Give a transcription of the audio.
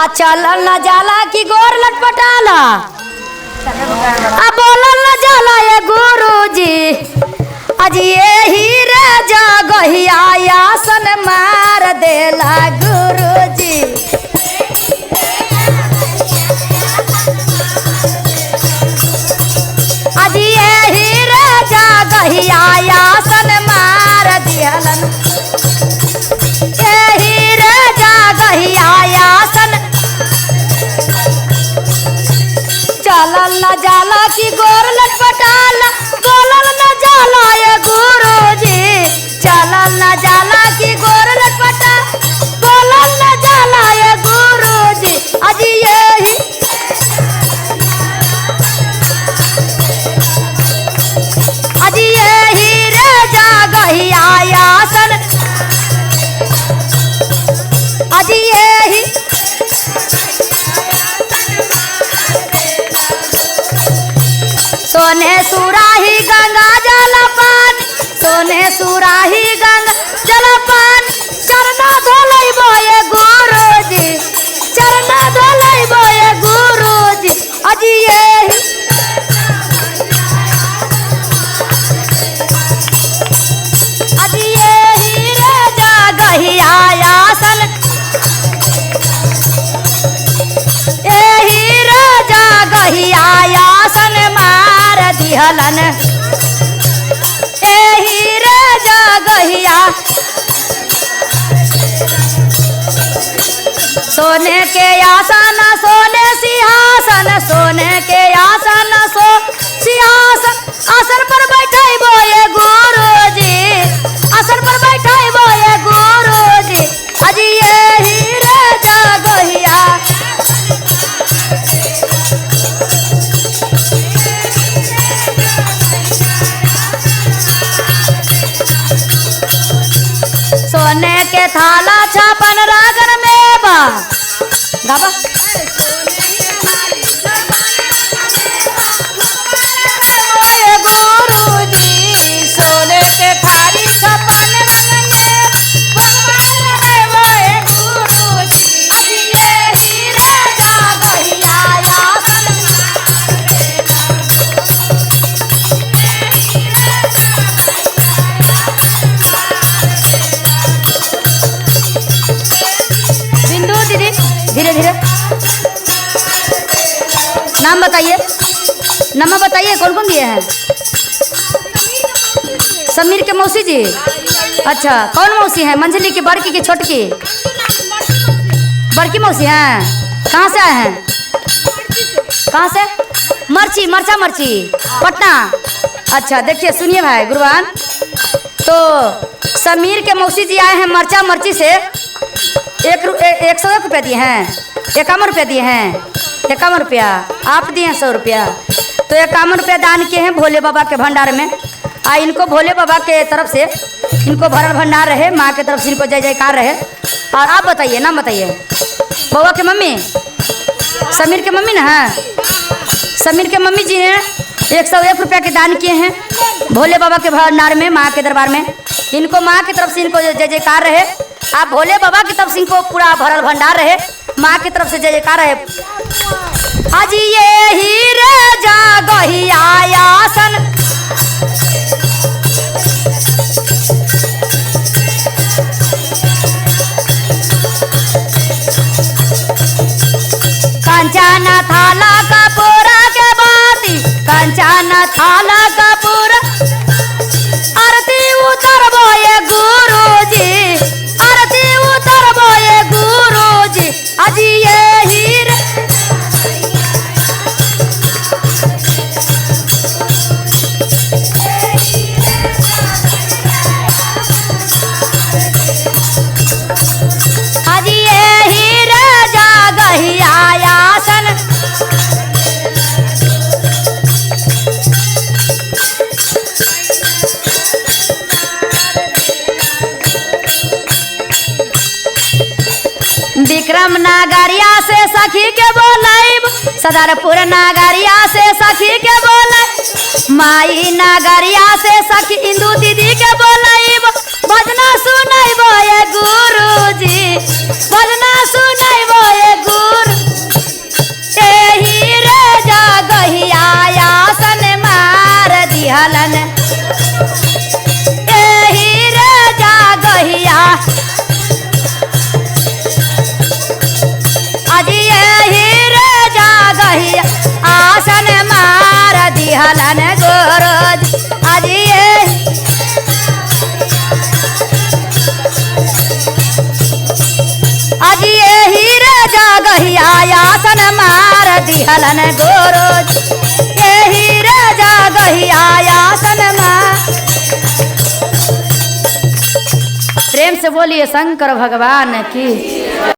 आ चलल न जाला की गोर लटपटाला आ बोलल न जाला ये गुरुजी अजी यही रे जगहिया आसन मार देला गुरुजी अजी यही रे जगहिया आसन मार दिहलन यही रे जगहिया आसन चलल न जाला की गोर लटपटाला बोलल न जाला ये गुरुजी चलल न जाला की गोर लटपटा बोलल न जाला ये गुरुजी अजी यही अजी यही रे जगहिया आसन अजी यही सोने सुराही गंगा जलपान सोने सुराही गंगा जलपान चरना धोलैबो ये गुरुजी चरना धोलैबो ये गुरुजी अजी यही अजी यही रे जगहिया आसन यही रे जगहिया आसन मार दिहलन यही रे जगहिया सोने के आसन सोने सिंहासन सोने के आसन सो सिंहासन आसन पर बैठैबो ये गुरुजी आसन पर बैठैबो ये गुरुजी अजी यही रे जगहिया सोने के थाला छापन रागन में बा गाबा ओए गुरुजी सोने के थाली छापन रागन में ओए गुरुजी यही रे जगहिया आसन बिंदु दीदी धीरे धीरे नाम बताइए नाम बताइए कौन कौन दिए हैं समीर के मौसी जी अच्छा कौन मौसी है मंझली की बड़की की छोटकी बड़की मौसी हैं कहाँ से आए हैं कहाँ से मर्ची मरचा मर्ची पटना अच्छा देखिए सुनिए भाई गुरुवान तो समीर के मौसी जी आए हैं मरचा मर्ची से 101 रुपया दिए हैं 51 रुपया दिए हैं 51 रुपया आप दिए हैं 100 रुपया तो 51 रुपया दान किए हैं भोले बाबा के भंडार में आ इनको भोले बाबा के तरफ से इनको भरल भंडार रहे माँ के तरफ से इनको जय जयकार रहे। और आप बताइए नाम बताइए बउआ के मम्मी समीर के मम्मी ना है समीर के मम्मी जी हैं 101 रुपया के दान किए हैं भोले बाबा के भंडार में माँ के दरबार में इनको माँ की तरफ से इनको जय जयकार रहे। आप भोले बाबा की तरफ से इनको पूरा भरल भंडार रहे माँ की तरफ से जय जयकार रहे। आज यही रे जगहिया आसन कंचन थाला कपूरा के बाती कंचन थाला कपूरा आरती उतरबो ये गुरुजी आरती उतरबो ये गुरुजी आज यही रे आज यही रे जगहिया आसन विक्रम नागरिया से सखी के बोलाइब सदरपुर नागरिया से सखी के बोलाइब माई नागरिया से सखी इंदू दीदी के बोलाइब भजना सुनाइब ये गुरुजी भजना सुनाइब ये गुरु दिहलन गोरोज आज ये आज यही रे जगहिया आसन मार दिहलन गोरोज यही रे जगहिया आसन मार। प्रेम से बोलिए शंकर भगवान की।